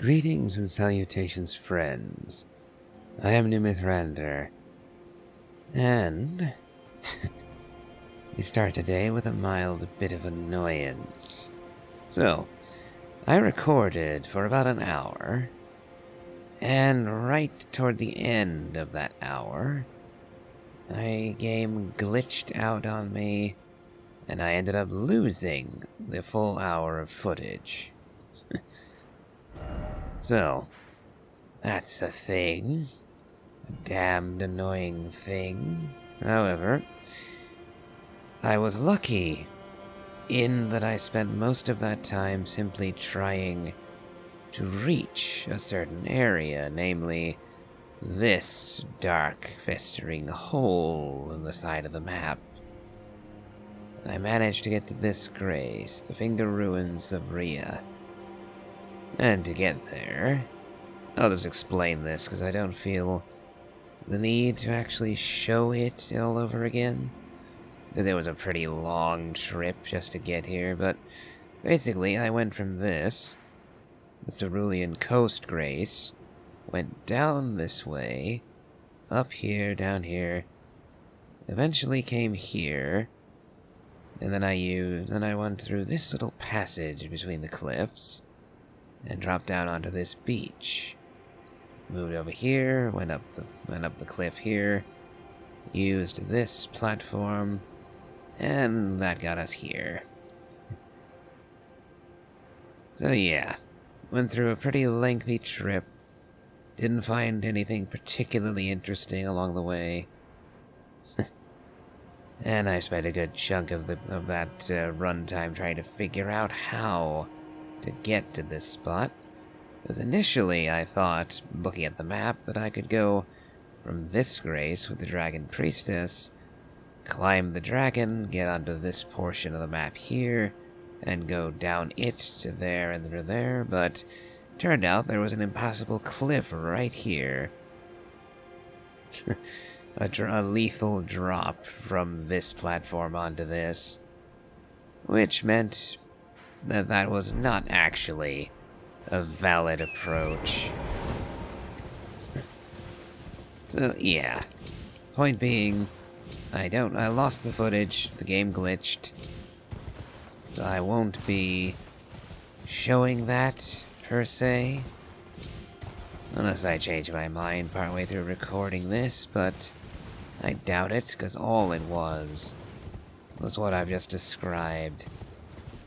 Greetings and salutations, friends. I am Nimithrander, and we start today with a mild bit of annoyance. So, I recorded for about an hour, and right toward the end of that hour, my game glitched out on me, and I ended up losing the full hour of footage. So, that's a thing. A damned annoying thing. However, I was lucky in that I spent most of that time simply trying to reach a certain area, namely this dark, festering hole in the side of the map. I managed to get to this grace, the Finger Ruins of Rhea. And to get there, I'll just explain this because I don't feel the need to actually show it all over again. Because it was a pretty long trip just to get here, but basically I went from this, the Cerulean Coast Grace, went down this way, up here, down here, eventually came here, and then I went through this little passage between the cliffs, and dropped down onto this beach. Moved over here, went up the cliff here, used this platform, and that got us here. So yeah, went through a pretty lengthy trip, didn't find anything particularly interesting along the way, and I spent a good chunk of that runtime trying to figure out how to get to this spot. Because initially I thought, looking at the map, that I could go from this grace with the Dragon Priestess, climb the dragon, get onto this portion of the map here, and go down it to there and there, but turned out there was an impossible cliff right here. a lethal drop from this platform onto this, which meant that was not actually a valid approach. So yeah, point being, I lost the footage, the game glitched, so I won't be showing that, per se, unless I change my mind partway through recording this, but I doubt it, because all it was what I've just described.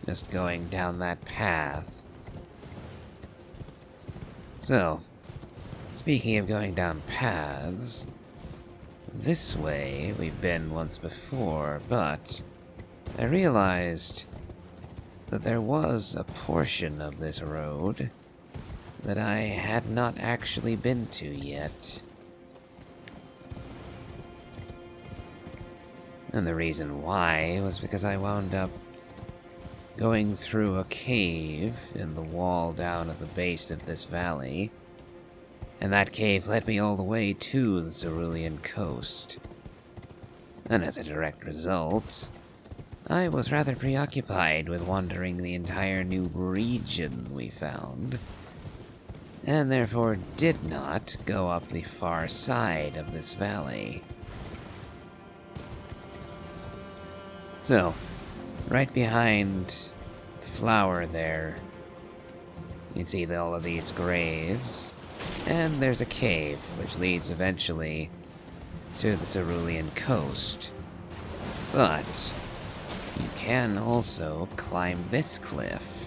Just going down that path. So, speaking of going down paths, this way we've been once before, but I realized that there was a portion of this road that I had not actually been to yet. And the reason why was because I wound up going through a cave in the wall down at the base of this valley, and that cave led me all the way to the Cerulean Coast. And as a direct result, I was rather preoccupied with wandering the entire new region we found, and therefore did not go up the far side of this valley. So, right behind the flower there, you see all of these graves, and there's a cave which leads eventually to the Cerulean Coast. But you can also climb this cliff,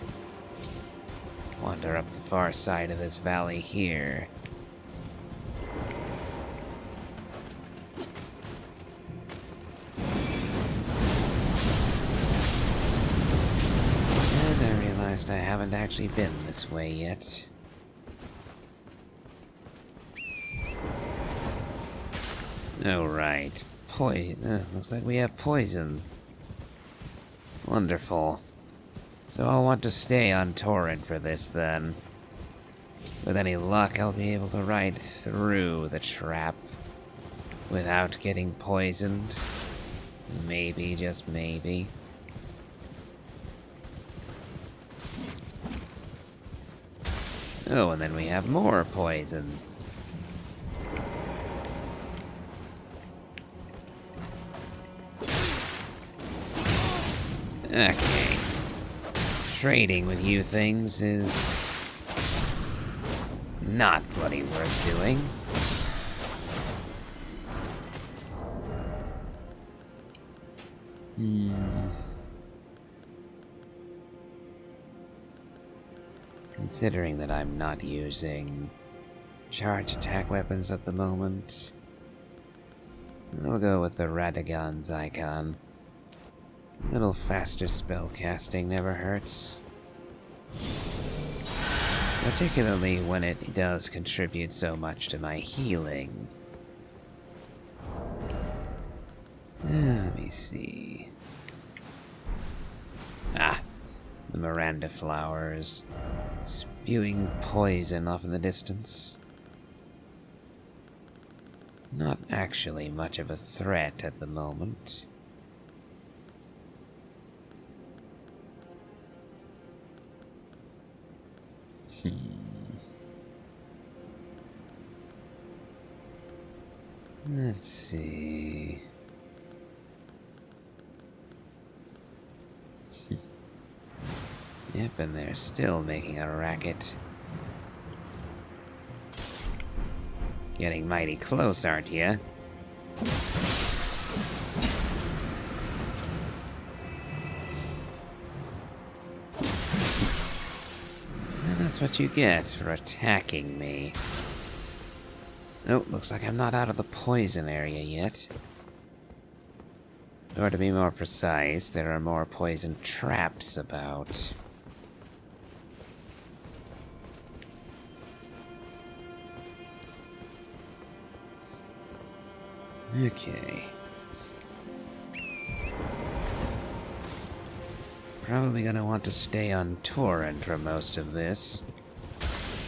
wander up the far side of this valley here. I haven't actually been this way yet. Oh, right. Looks like we have poison. Wonderful. So I'll want to stay on Torrent for this, then. With any luck, I'll be able to ride through the trap without getting poisoned. Maybe, just maybe. Oh, and then we have more poison. Okay. Trading with you things is not bloody worth doing. Considering that I'm not using charge attack weapons at the moment, I'll go with the Radagon's icon. A little faster spell casting never hurts. Particularly when it does contribute so much to my healing. Let me see. Ah, the Miranda flowers, spewing poison off in the distance. Not actually much of a threat at the moment. Let's see. Yep, and they're still making a racket. Getting mighty close, aren't you? And that's what you get for attacking me. Oh, looks like I'm not out of the poison area yet. Or to be more precise, there are more poison traps about. Okay. Probably gonna want to stay on Torrent for most of this.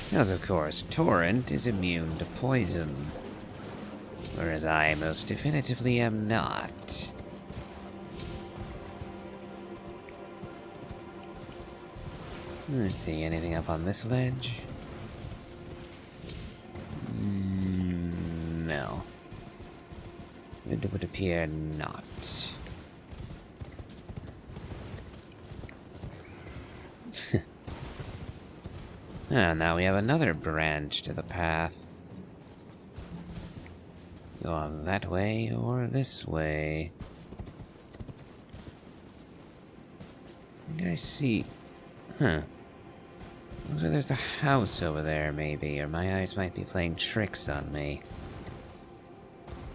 Because, of course, Torrent is immune to poison. Whereas I most definitively am not. Let's see, anything up on this ledge? No. It would appear not. Now we have another branch to the path. Go on that way or this way. I think I see. Huh. Looks like there's a house over there, maybe, or my eyes might be playing tricks on me.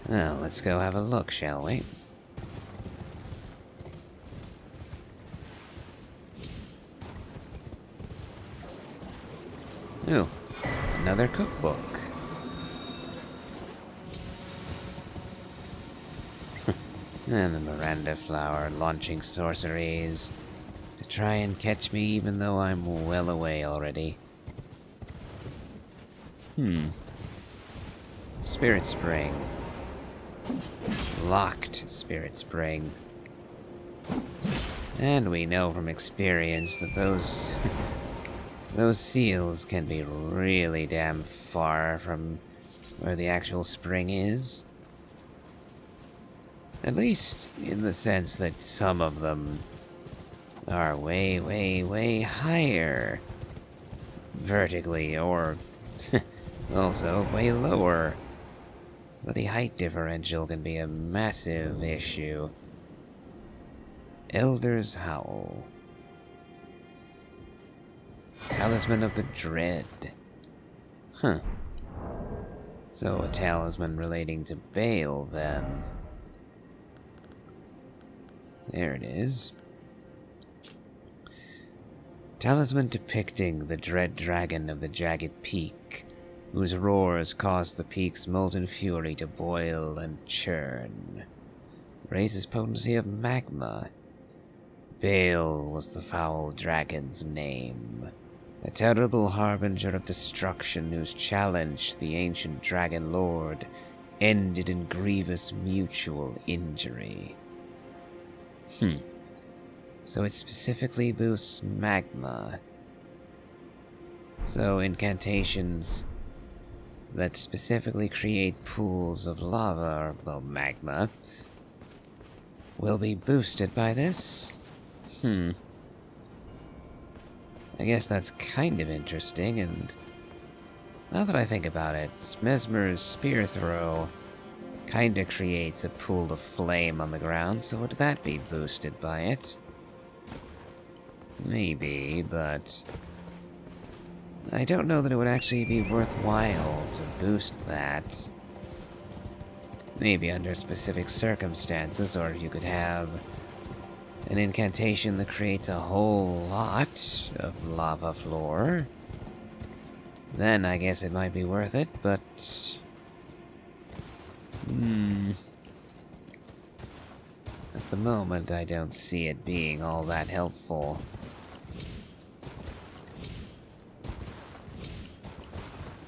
Well, let's go have a look, shall we? Ooh, another cookbook. And the Miranda flower launching sorceries to try and catch me even though I'm well away already. Spirit Spring. Locked Spirit Spring. And we know from experience that those seals can be really damn far from where the actual spring is. At least in the sense that some of them are way, way, way higher vertically, or also way lower. But the height differential can be a massive issue. Elder's Howl. Talisman of the Dread. Huh. So a talisman relating to Baal, then. There it is. Talisman depicting the dread dragon of the jagged peak, whose roars cause the peak's molten fury to boil and churn. Raises potency of magma. Baal was the foul dragon's name. A terrible harbinger of destruction whose challenge the ancient dragon lord ended in grievous mutual injury. So it specifically boosts magma. So incantations that specifically create pools of lava, or, well, magma, will be boosted by this? I guess that's kind of interesting, and now that I think about it, Mesmer's spear throw kinda creates a pool of flame on the ground, so would that be boosted by it? Maybe, but I don't know that it would actually be worthwhile to boost that. Maybe under specific circumstances, or you could have an incantation that creates a whole lot of lava floor. Then I guess it might be worth it, but... At the moment, I don't see it being all that helpful.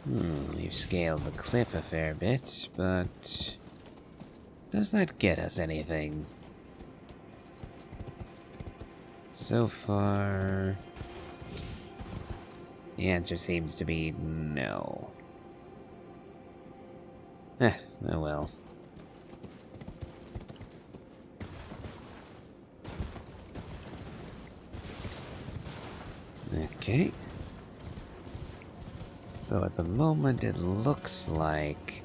We've scaled the cliff a fair bit, but... does that get us anything? So far... the answer seems to be no. Oh well. Okay. So at the moment it looks like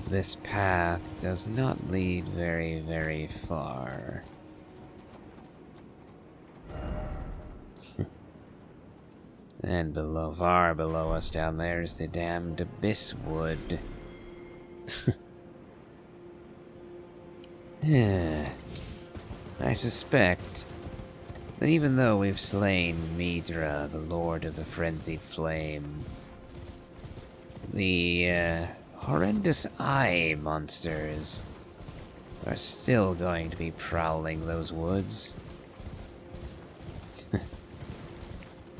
this path does not lead very, very far. And below, far below us down there is the damned abyss wood. I suspect that even though we've slain Midra, the Lord of the Frenzied Flame, the horrendous eye monsters are still going to be prowling those woods.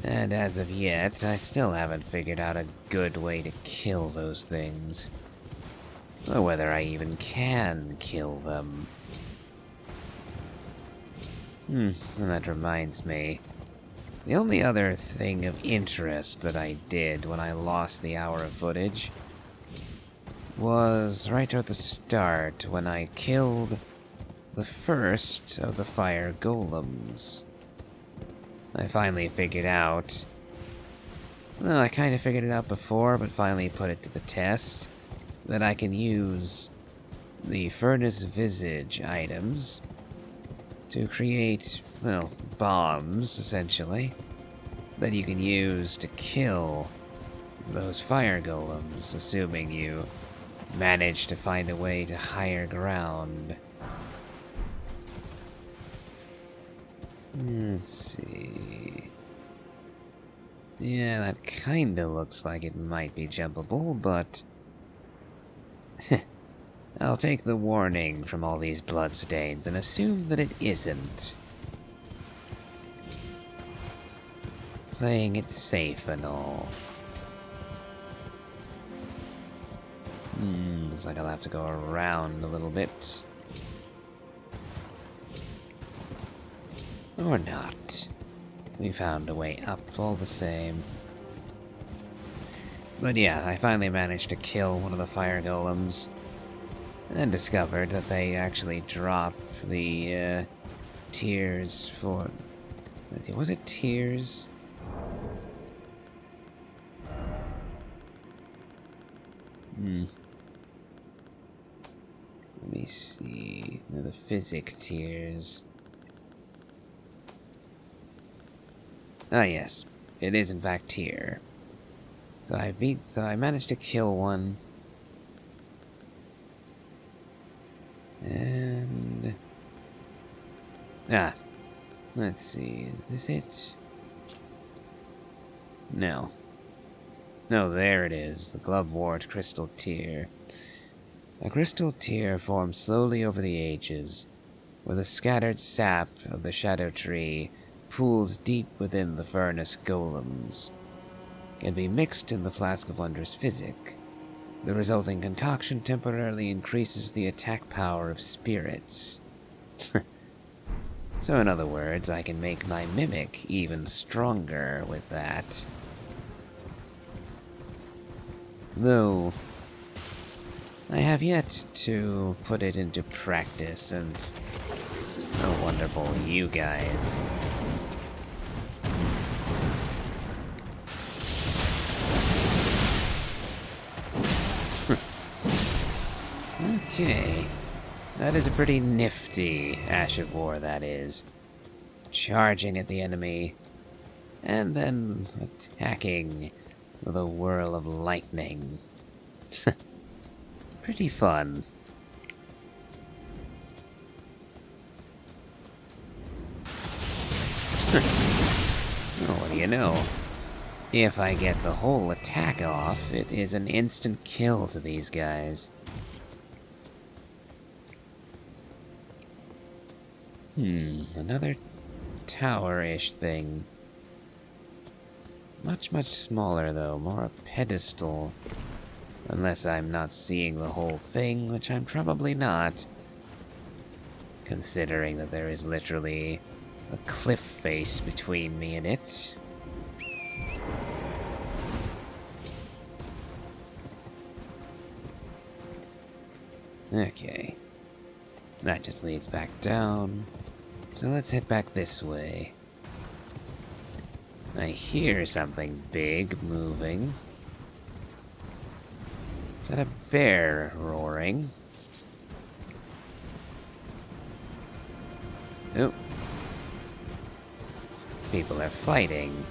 And as of yet, I still haven't figured out a good way to kill those things. Or whether I even can kill them. And that reminds me. The only other thing of interest that I did when I lost the hour of footage was right at the start when I killed the first of the fire golems. I finally figured out... well, I kind of figured it out before, but finally put it to the test, that I can use the Furnace Visage items to create, well, bombs, essentially, that you can use to kill those fire golems, assuming you manage to find a way to higher ground. Let's see... yeah, that kinda looks like it might be jumpable, but... I'll take the warning from all these bloodstains and assume that it isn't. Playing it safe and all. Looks like I'll have to go around a little bit. Or not. We found a way up all the same. But yeah, I finally managed to kill one of the fire golems. And discovered that they actually drop the, tears for... let's see, was it tears? Let me see. The physic tears. Ah, yes. It is in fact tear. So I managed to kill one. And... let's see, is this it? No. No, there it is, the glovewort crystal tear. A crystal tear forms slowly over the ages, where the scattered sap of the shadow tree pools deep within the furnace golems. Can be mixed in the flask of wondrous physic. The resulting concoction temporarily increases the attack power of spirits. So in other words, I can make my mimic even stronger with that. Though I have yet to put it into practice, and oh, wonderful, you guys. Okay, that is a pretty nifty Ash of War, that is. Charging at the enemy, and then attacking with a whirl of lightning. Pretty fun. Oh, what do you know? If I get the whole attack off, it is an instant kill to these guys. Another tower-ish thing. Much smaller though, more a pedestal. Unless I'm not seeing the whole thing, which I'm probably not. Considering that there is literally a cliff face between me and it. Okay. That just leads back down. So let's head back this way. I hear something big moving. Is that a bear roaring? Oh. People are fighting.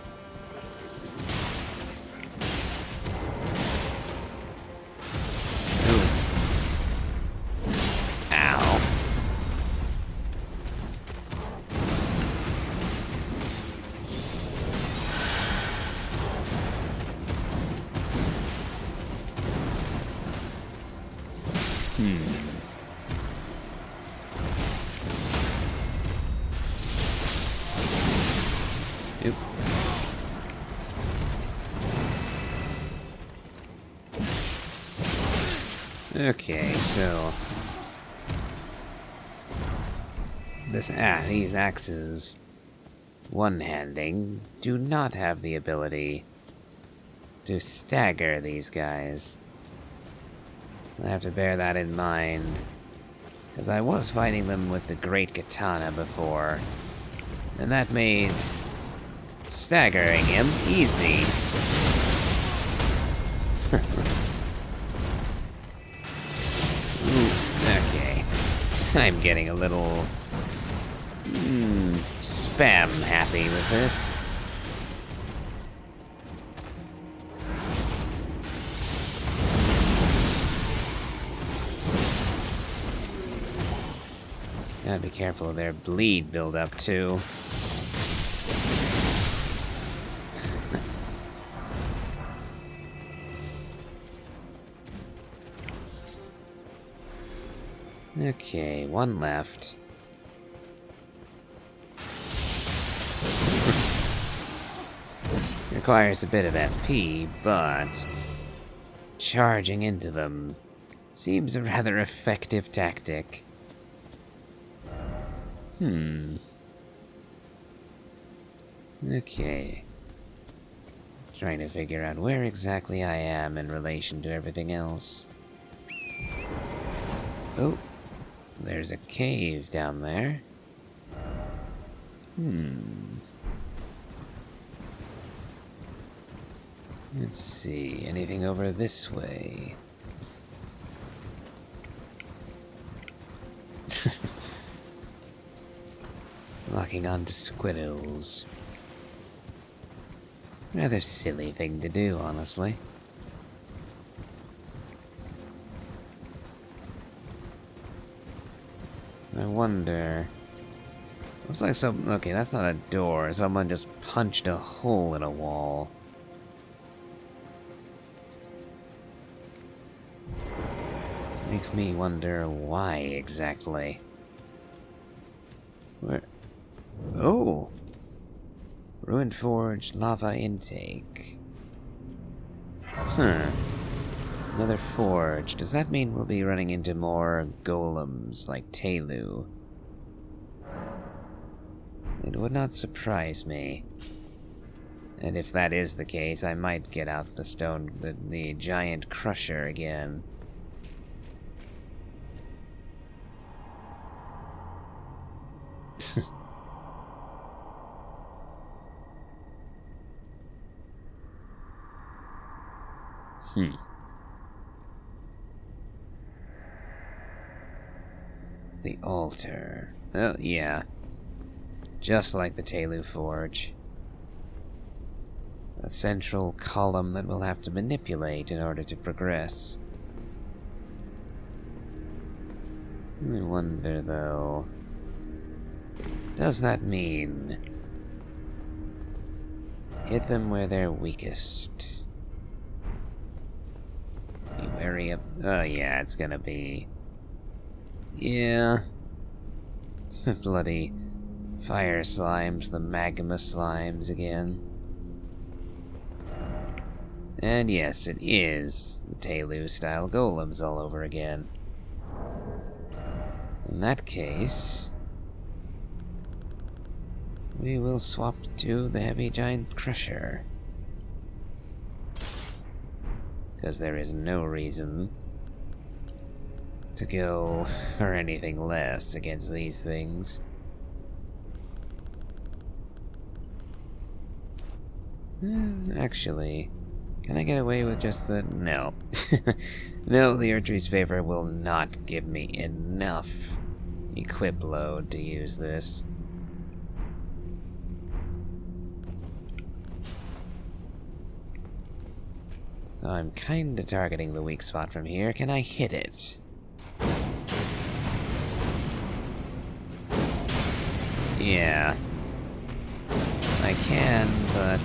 Ooh. Ow. Oop. Okay, so these axes, one-handing, do not have the ability to stagger these guys. I have to bear that in mind, because I was fighting them with the Great Katana before, and that made staggering him easy. Okay. I'm getting a little spam happy with this. Gotta be careful of their bleed build-up, too. Okay, one left. Requires a bit of FP, but charging into them seems a rather effective tactic. Okay. Trying to figure out where exactly I am in relation to everything else. Oh, there's a cave down there. Let's see, anything over this way? Locking on to squiddles. Rather silly thing to do, honestly. I wonder... Looks like some... Okay, that's not a door. Someone just punched a hole in a wall. Makes me wonder why exactly. Where... Oh! Ruined Forge, lava intake. Huh. Another forge. Does that mean we'll be running into more golems like Telu? It would not surprise me. And if that is the case, I might get out the giant crusher again. The altar. Oh, yeah. Just like the Telu Forge. A central column that we'll have to manipulate in order to progress. I wonder, though... does that mean... hit them where they're weakest? Be wary of... oh yeah, it's gonna be... yeah... bloody fire slimes, the magma slimes again. And yes, it is the Telu-style golems all over again. In that case... we will swap to the heavy giant crusher. Because there is no reason to go for anything less against these things. Actually, can I get away with just the... no. No, the Erdtree's favor will not give me enough equip load to use this. So I'm kinda targeting the weak spot from here. Can I hit it? Yeah. I can, but...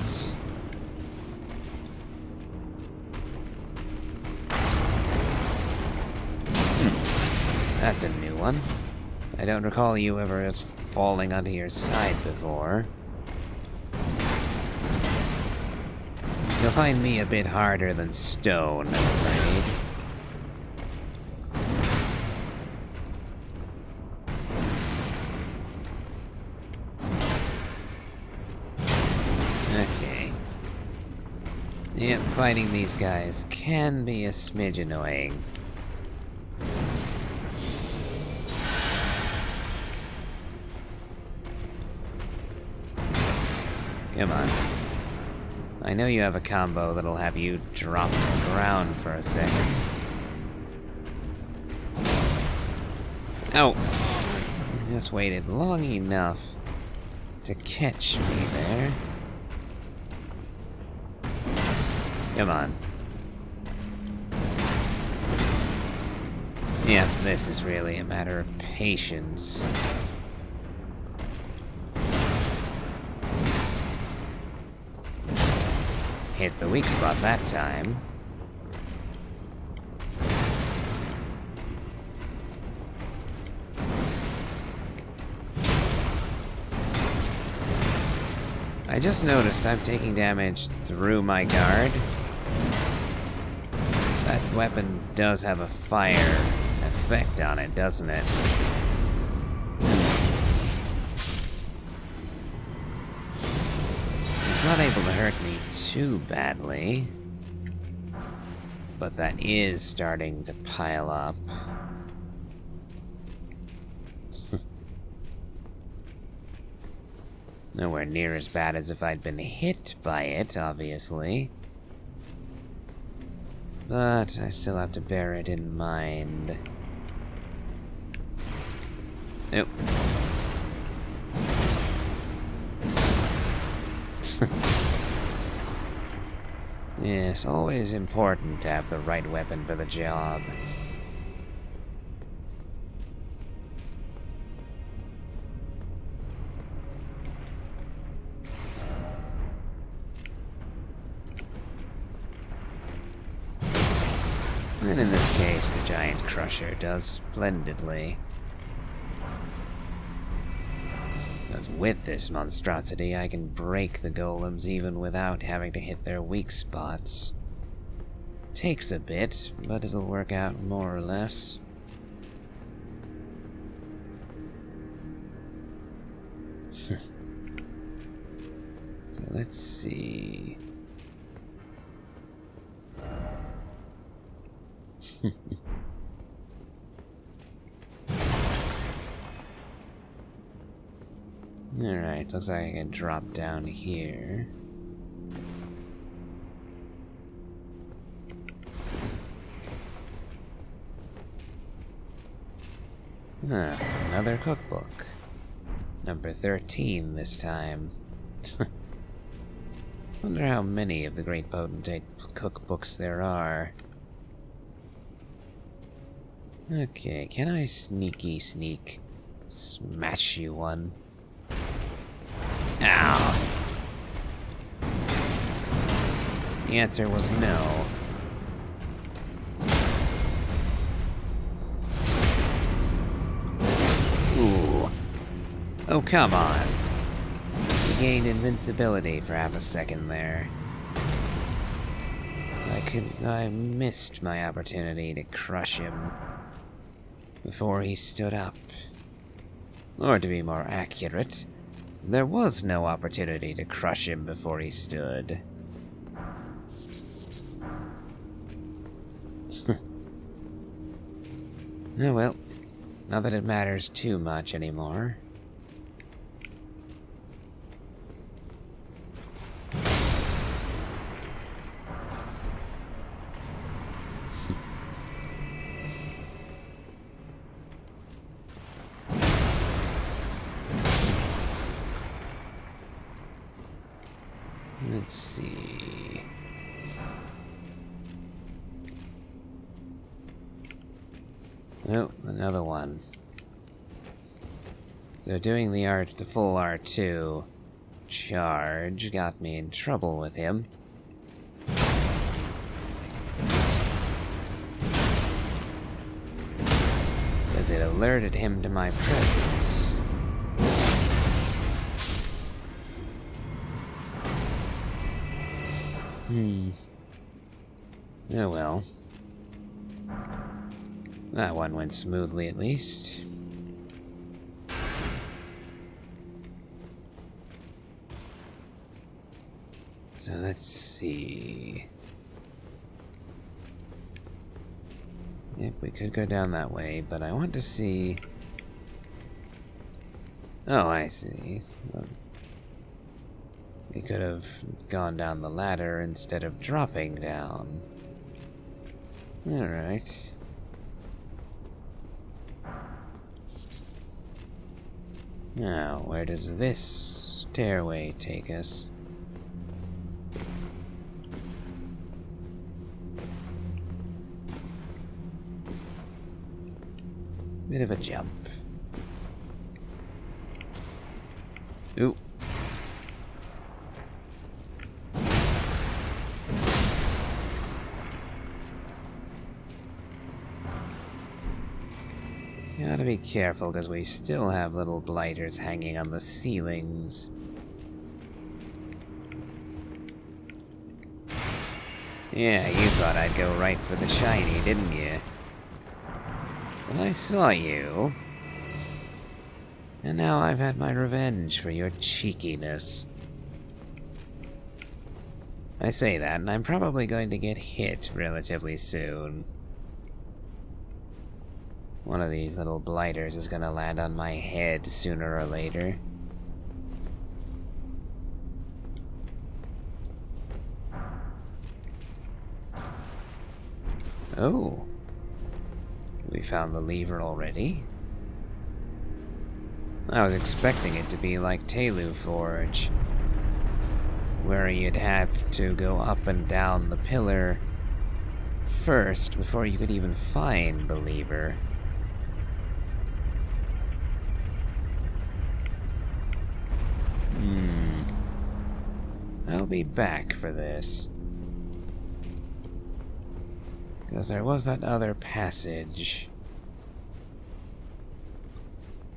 that's a new one. I don't recall you ever as falling onto your side before. You'll find me a bit harder than stone, I'm afraid. Okay. Yep, fighting these guys can be a smidge annoying. Come on. I know you have a combo that'll have you drop to the ground for a second. Oh! I just waited long enough to catch me there. Come on. Yeah, this is really a matter of patience. Hit the weak spot that time. I just noticed I'm taking damage through my guard. That weapon does have a fire effect on it, doesn't it? It's not able to hurt me too badly, but that is starting to pile up. Nowhere near as bad as if I'd been hit by it, obviously. But I still have to bear it in mind. Nope. Yes, always important to have the right weapon for the job. And in this case, the giant crusher does splendidly. Because with this monstrosity, I can break the golems even without having to hit their weak spots. Takes a bit, but it'll work out more or less. So let's see. Alright, looks like I can drop down here. Another cookbook. Number 13 this time. Wonder how many of the Great Potentate cookbooks there are. Okay, can I sneaky sneak smash you one? Ow! The answer was no. Ooh. Oh, come on. He gained invincibility for half a second there. So I missed my opportunity to crush him before he stood up. Or to be more accurate, there was no opportunity to crush him before he stood. Oh well, not that it matters too much anymore. Let's see. Oh, another one. So doing the full R2 charge got me in trouble with him. Because it alerted him to my presence. Oh well. That one went smoothly at least. So let's see. Yep, we could go down that way, but I want to see... Oh, I see. Well, we could have gone down the ladder instead of dropping down. Alright. Now, where does this stairway take us? Bit of a jump. Ooh. Gotta be careful, because we still have little blighters hanging on the ceilings. Yeah, you thought I'd go right for the shiny, didn't you? Well, I saw you. And now I've had my revenge for your cheekiness. I say that, and I'm probably going to get hit relatively soon. One of these little blighters is gonna land on my head sooner or later. Oh. We found the lever already? I was expecting it to be like Telu Forge, where you'd have to go up and down the pillar first before you could even find the lever. I'll be back for this. Because there was that other passage.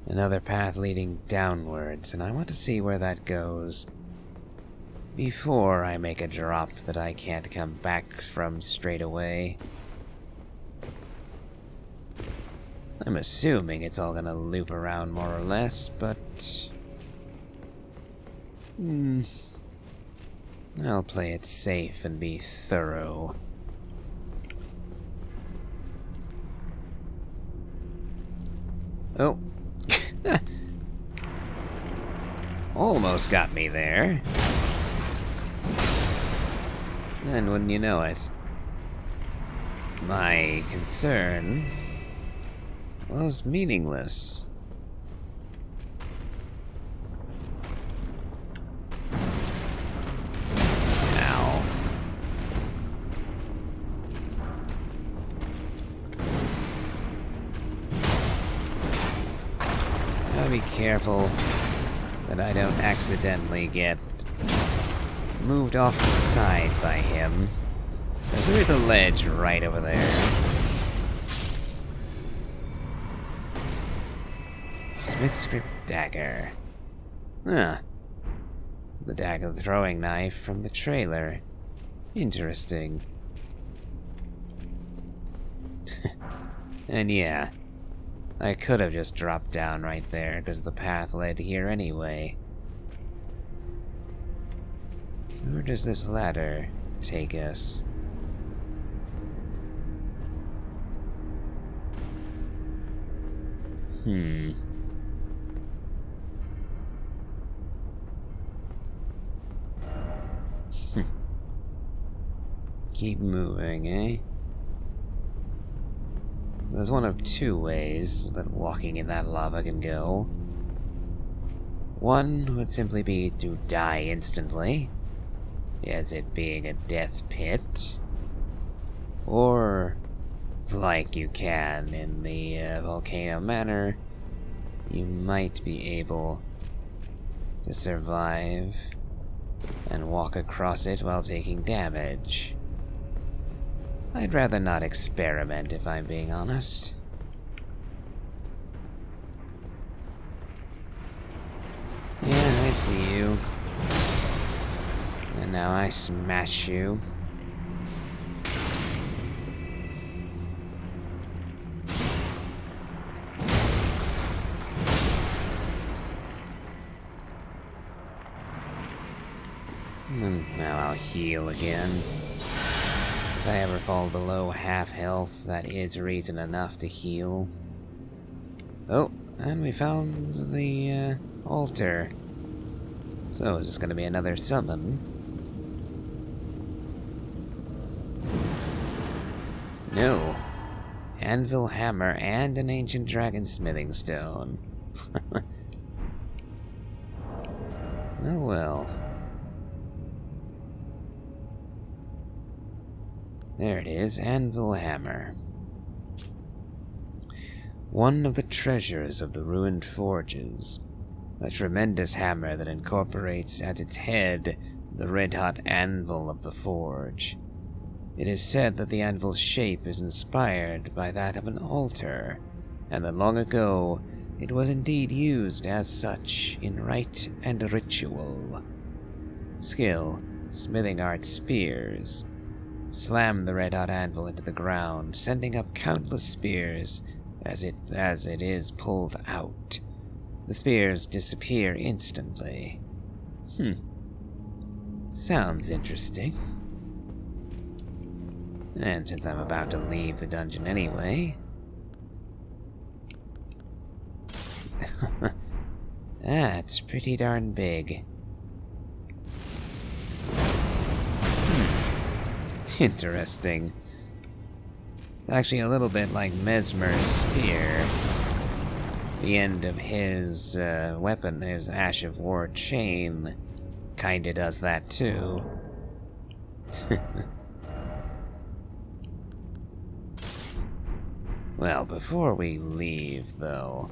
Another path leading downwards, and I want to see where that goes before I make a drop that I can't come back from straight away. I'm assuming it's all gonna loop around more or less, but... I'll play it safe and be thorough. Oh. Almost got me there. And wouldn't you know it, my concern was meaningless. Ow. Gotta be careful that I don't accidentally get moved off the side by him. There is a ledge right over there. Smith's grip dagger. Huh. The dagger throwing knife from the trailer. Interesting. And yeah, I could have just dropped down right there because the path led here anyway. Where does this ladder take us? Keep moving, eh? There's one of two ways that walking in that lava can go. One would simply be to die instantly, as it being a death pit. Or, like you can in the Volcano Manor, you might be able to survive and walk across it while taking damage. I'd rather not experiment, if I'm being honest. Yeah, I see you. And now I smash you. And now I'll heal again. If I ever fall below half health, that is reason enough to heal. Oh, and we found the altar. So is this going to be another summon? No. Anvil hammer and an ancient dragon smithing stone. Oh well. There it is, Anvil Hammer. One of the treasures of the ruined forges. A tremendous hammer that incorporates at its head the red-hot anvil of the forge. It is said that the anvil's shape is inspired by that of an altar, and that long ago it was indeed used as such in rite and ritual. Skill, smithing art spears. Slam the red-hot anvil into the ground, sending up countless spears as it is pulled out. The spears disappear instantly. Sounds interesting. And since I'm about to leave the dungeon anyway... That's pretty darn big. Interesting. Actually, a little bit like Mesmer's spear. The end of his weapon, his Ash of War chain, kinda does that too. Well, before we leave, though,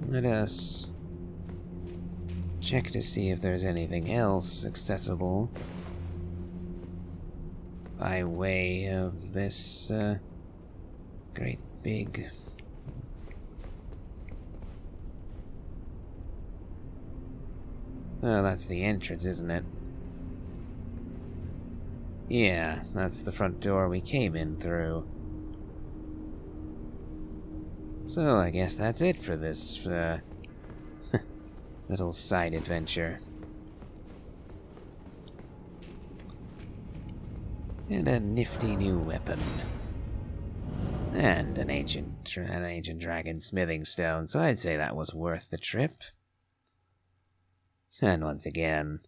let us check to see if there's anything else accessible by way of this great big... Oh, that's the entrance, isn't it? Yeah, that's the front door we came in through. So I guess that's it for this little side adventure. and a nifty new weapon. And an ancient dragon smithing stone, so I'd say that was worth the trip. And once again,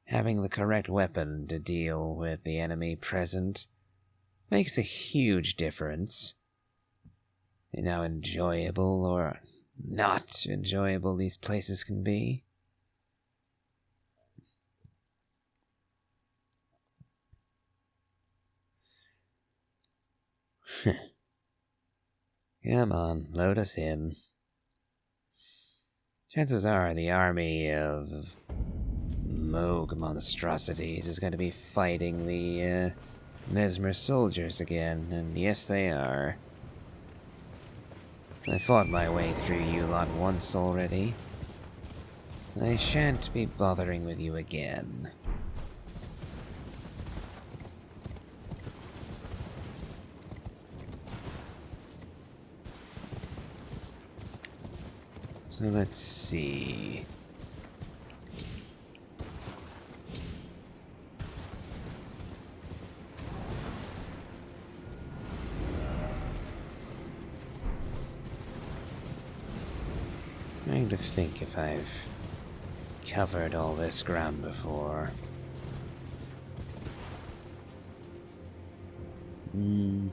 having the correct weapon to deal with the enemy present makes a huge difference in how enjoyable or not enjoyable these places can be. Come on, load us in. Chances are the army of Moog monstrosities is going to be fighting the Mesmer soldiers again, and yes they are. I fought my way through you lot once already. I shan't be bothering with you again. So let's see. Trying to think if I've covered all this ground before. More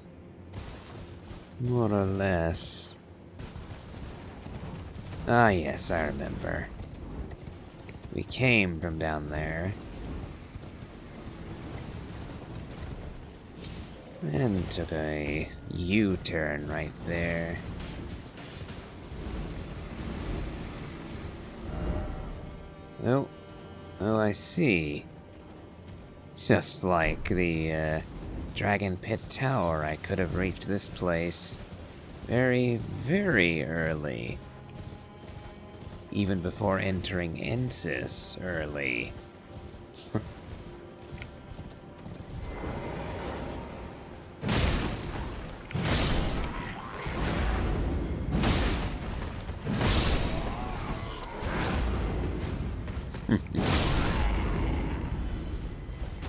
or less. Ah, yes, I remember. We came from down there. And took a U-turn right there. Oh, I see. Just like the Dragon Pit Tower, I could have reached this place very, very early. Even before entering Ensis early.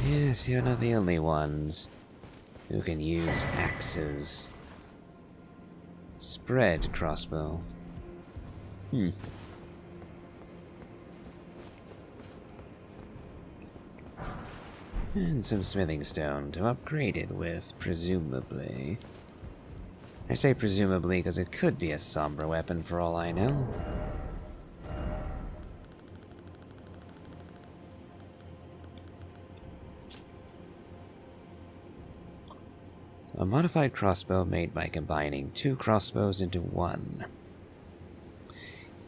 Yes, you're not the only ones who can use axes. Spread crossbow. And some smithing stone to upgrade it with, presumably. I say presumably because it could be a somber weapon for all I know. A modified crossbow made by combining 2 crossbows into 1.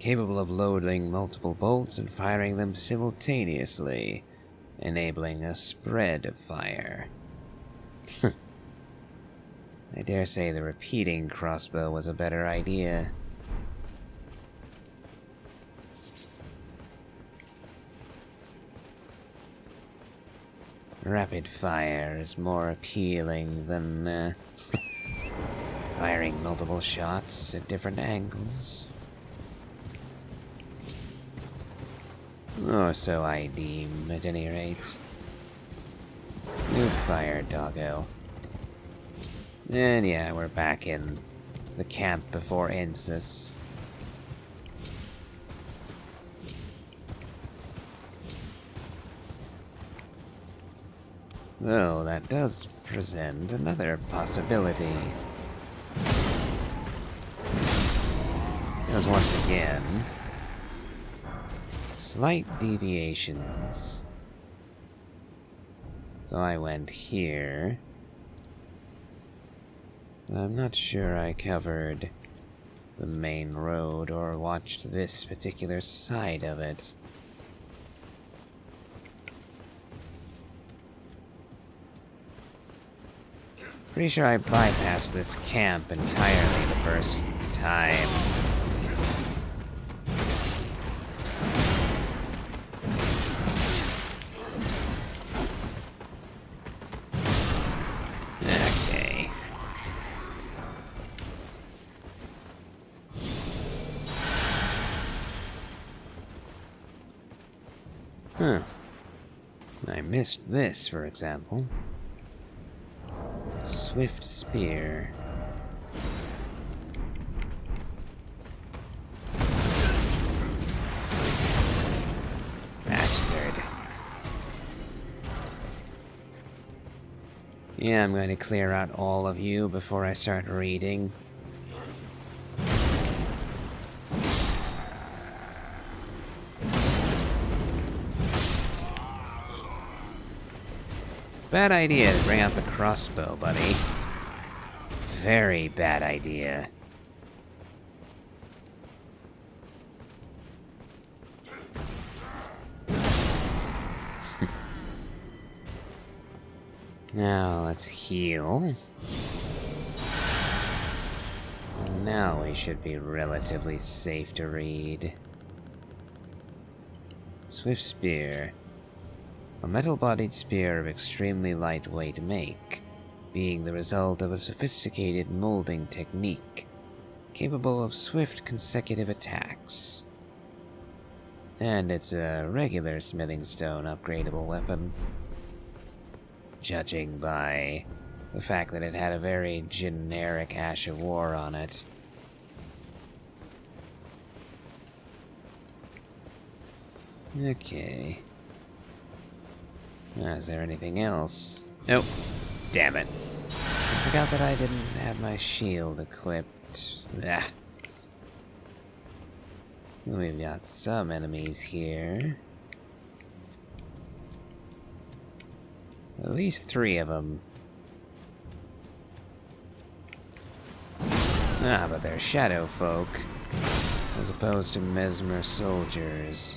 Capable of loading multiple bolts and firing them simultaneously, enabling a spread of fire. I dare say the repeating crossbow was a better idea. Rapid fire is more appealing than firing multiple shots at different angles. Or so I deem, at any rate. New fire, doggo. And yeah, we're back in the camp before Ensis. Though that does present another possibility. Because once again, slight deviations. So I went here. I'm not sure I covered the main road or watched this particular side of it. Pretty sure I bypassed this camp entirely the first time. Okay. Huh. I missed this, for example. Swift spear. Bastard. Yeah, I'm going to clear out all of you before I start reading. Bad idea to bring out the crossbow, buddy. Very bad idea. Now let's heal. And now we should be relatively safe to read. Swift spear. A metal-bodied spear of extremely lightweight make, being the result of a sophisticated molding technique, capable of swift consecutive attacks. And it's a regular smithing stone upgradable weapon. Judging by the fact that it had a very generic Ash of War on it. Okay. Is there anything else? Nope. Damn it. I forgot that I didn't have my shield equipped. Ah. We've got some enemies here. At least 3 of them. Ah, but they're shadow folk, as opposed to mesmer soldiers.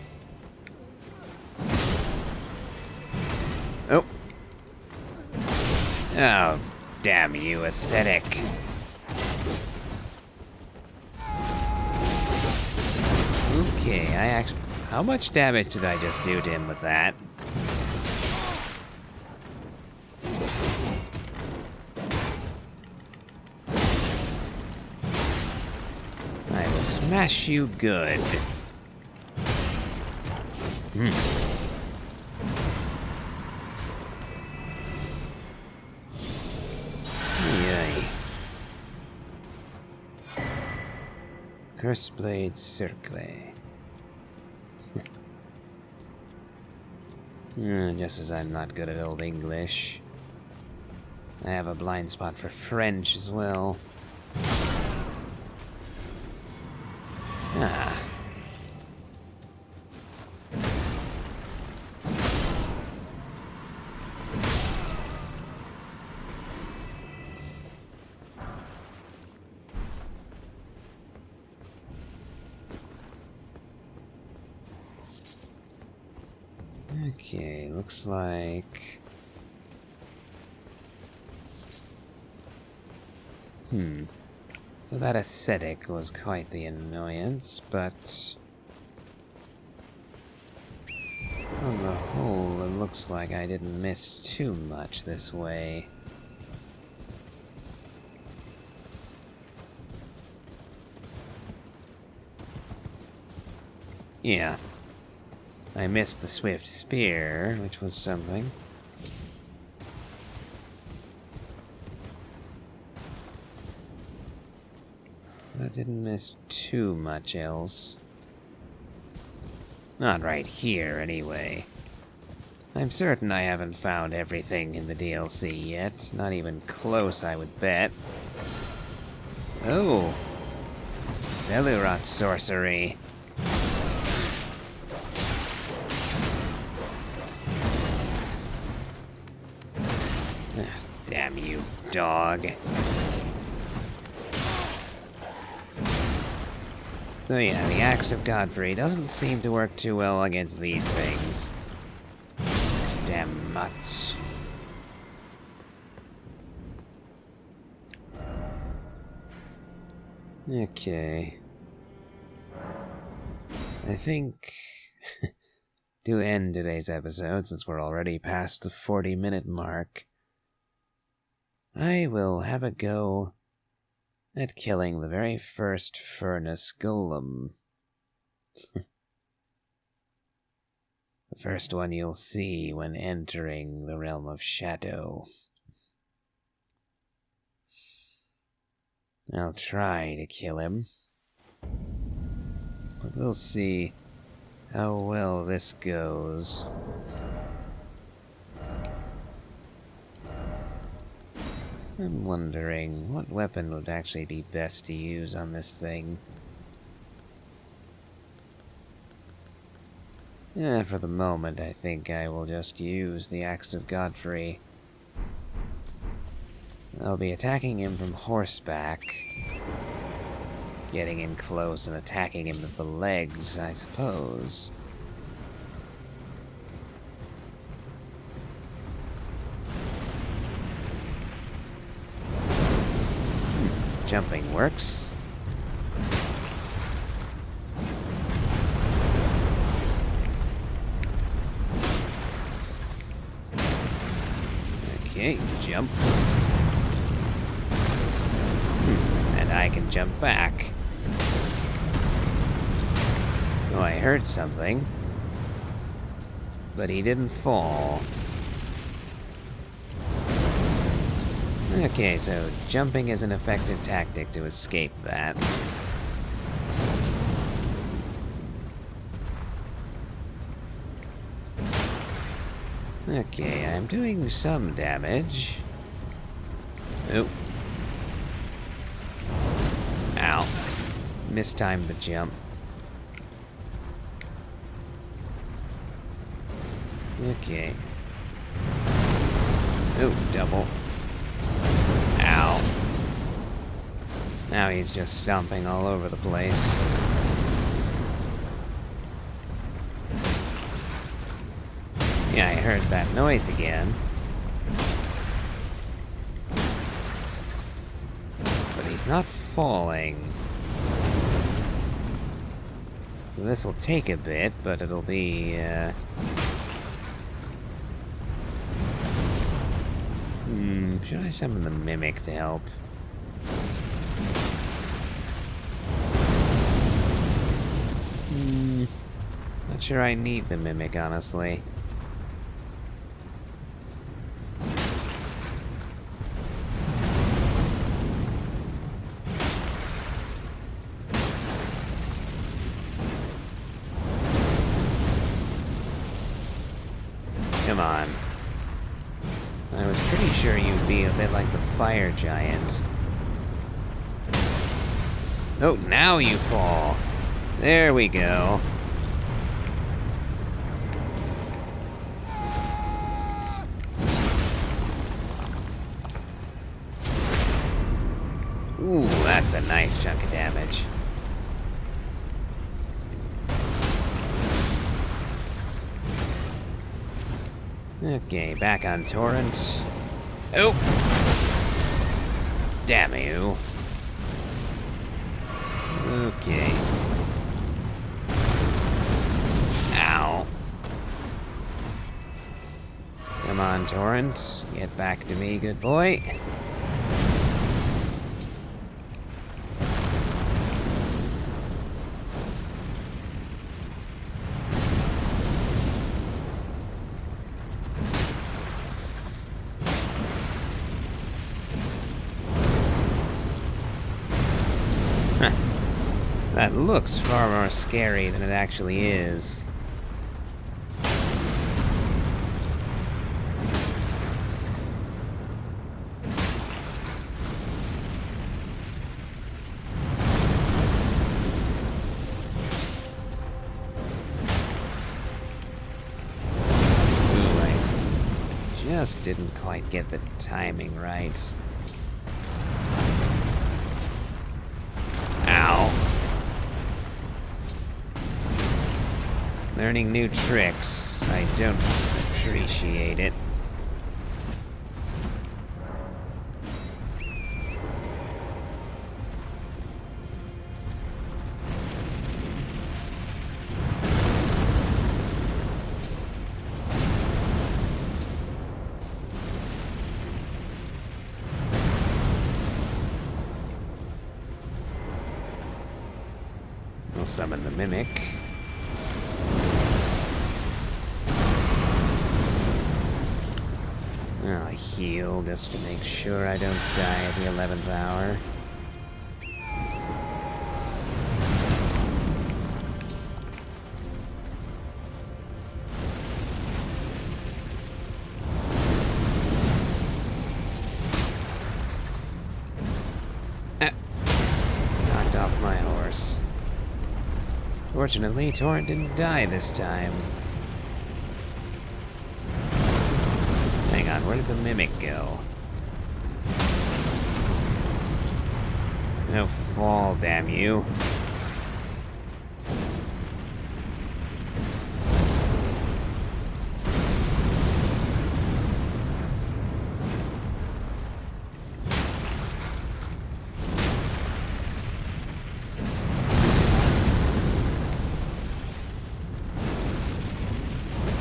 Oh! Oh, damn you, ascetic. Okay, how much damage did I just do to him with that? I will smash you good. Yay. Curseblade Circle. Just as I'm not good at Old English. I have a blind spot for French as well. Ah. Okay, looks like... So that ascetic was quite the annoyance, but... on the whole, it looks like I didn't miss too much this way. Yeah. I missed the swift spear, which was something. I didn't miss too much else. Not right here, anyway. I'm certain I haven't found everything in the DLC yet. Not even close, I would bet. Oh! Velurot sorcery. Damn you, dog. So yeah, the Axe of Godfrey doesn't seem to work too well against these things. These damn mutts. Okay. I think... to end today's episode, since we're already past the 40-minute mark, I will have a go at killing the very first furnace golem. The first one you'll see when entering the realm of shadow. I'll try to kill him. But we'll see how well this goes. I'm wondering what weapon would actually be best to use on this thing. Yeah, for the moment, I think I will just use the Axe of Godfrey. I'll be attacking him from horseback. Getting in close and attacking him with the legs, I suppose. Jumping works. Okay, jump. And I can jump back. Oh, I heard something. But he didn't fall. Okay, so jumping is an effective tactic to escape that. Okay, I'm doing some damage. Oh. Ow. Mistimed the jump. Okay. Oh, double. Ow. Now he's just stomping all over the place. Yeah, I heard that noise again. But he's not falling. This'll take a bit, but it'll be, should I summon the Mimic to help? Not sure I need the Mimic, honestly. Come on. I was pretty sure you'd be a bit like the fire giant. Oh, now you fall. There we go. Ooh, that's a nice chunk of damage. Okay, back on Torrent. Oh! Damn you. Okay. Ow. Come on, Torrent. Get back to me, good boy. That looks far more scary than it actually is. Ooh, I just didn't quite get the timing right. Ow. Learning new tricks. I don't appreciate it. We'll summon the Mimic. I'll heal just to make sure I don't die at the 11th hour. jumped off my horse. Fortunately, Torrent didn't die this time. Hang on, where did the mimic go? No fall, damn you.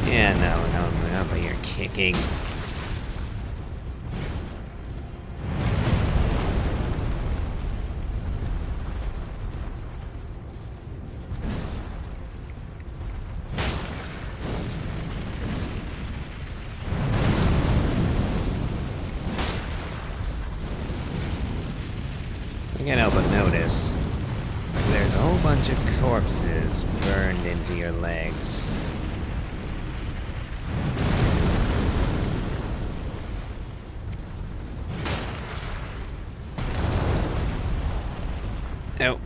Yeah, no, but you're kicking. You can't help but notice there's a whole bunch of corpses burned into your legs. Oh.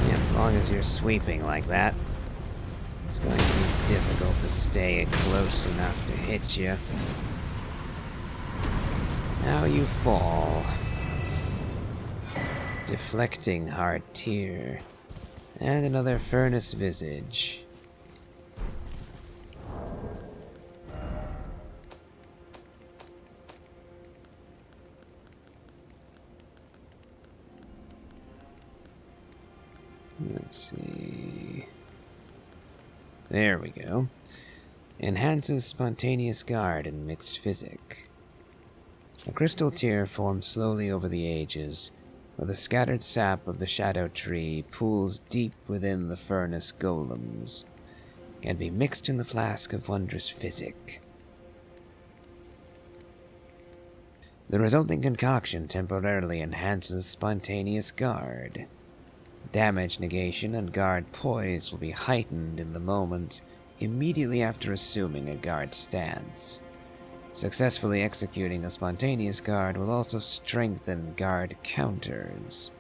Yeah, as long as you're sweeping like that, it's going to be difficult to stay close enough to hit you. Now you fall. Deflecting hard tear. And another furnace visage. Let's see. There we go. Enhances spontaneous guard and mixed physic. A crystal tear forms slowly over the ages, where the scattered sap of the shadow tree pools deep within the furnace golems, can be mixed in the flask of wondrous physic. The resulting concoction temporarily enhances spontaneous guard. Damage negation and guard poise will be heightened in the moment immediately after assuming a guard stance. Successfully executing a spontaneous guard will also strengthen guard counters.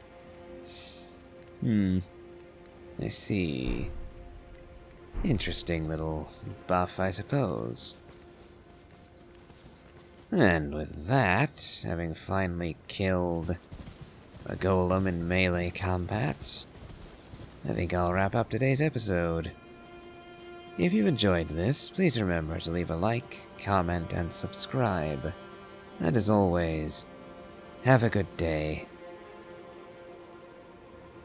I see. Interesting little buff, I suppose. And with that, having finally killed a golem in melee combat, I think I'll wrap up today's episode. If you enjoyed this, please remember to leave a like, comment, and subscribe. And as always, have a good day.